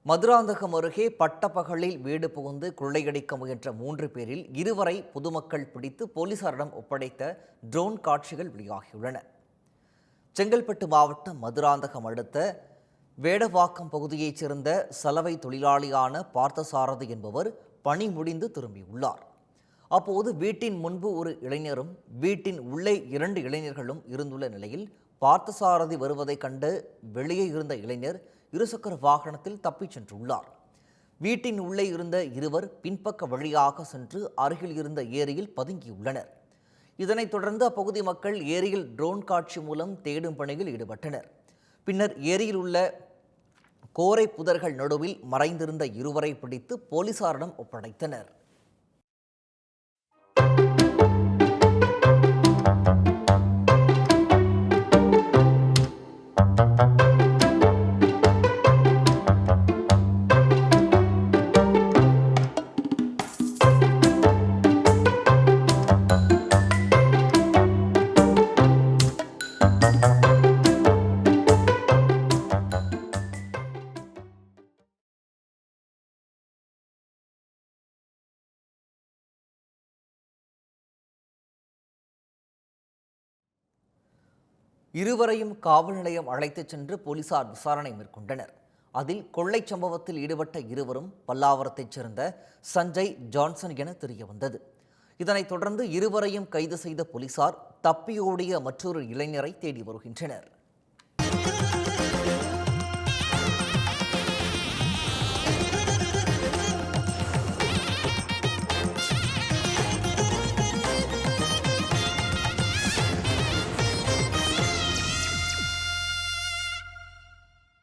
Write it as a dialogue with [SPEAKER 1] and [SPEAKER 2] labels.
[SPEAKER 1] மதுராந்தகம் அருகே பட்டப்பகலில் வீடு புகுந்து கொள்ளையடிக்க முயன்ற 3 பேரில் 2 வரை பொதுமக்கள் பிடித்து போலீசாரிடம் ஒப்படைத்த ட்ரோன் காட்சிகள் வெளியாகியுள்ளன. செங்கல்பட்டு மாவட்டம் மதுராந்தகம் அடுத்த வேடவாக்கம் பகுதியைச் சேர்ந்த சலவை தொழிலாளியான பார்த்தசாரதி என்பவர் பணி முடிந்து திரும்பியுள்ளார். அப்போது வீட்டின் முன்பு ஒரு இளைஞரும் வீட்டின் உள்ளே 2 இளைஞர்களும் இருந்துள்ள நிலையில் பார்த்தசாரதி வருவதைக் கண்டு வெளியே இருந்த இளைஞர் இருசக்கர வாகனத்தில் தப்பிச் சென்றுள்ளார். வீட்டின் உள்ளே இருந்த இருவர் பின்பக்க வழியாக சென்று அருகில் இருந்த ஏரியில் பதுங்கியுள்ளனர். இதனைத் தொடர்ந்து அப்பகுதி மக்கள் ஏரியில் ட்ரோன் காட்சி மூலம் தேடும் பணியில் ஈடுபட்டனர். பின்னர் ஏரியில் உள்ள கோரை புதர்கள் நடுவில் மறைந்திருந்த இருவரை பிடித்து போலீசாரிடம் ஒப்படைத்தனர். இருவரையும் காவல் நிலையம் அழைத்துச் சென்று போலீசார் விசாரணை மேற்கொண்டனர். அதில் கொள்ளை சம்பவத்தில் ஈடுபட்ட இருவரும் பல்லாவரத்தைச் சேர்ந்த சஞ்சய் ஜான்சன் என தெரியவந்தது. இதனைத் தொடர்ந்து இருவரையும் கைது செய்த போலீசார் தப்பியோடிய மற்றொரு இளைஞரை தேடி வருகின்றனர்.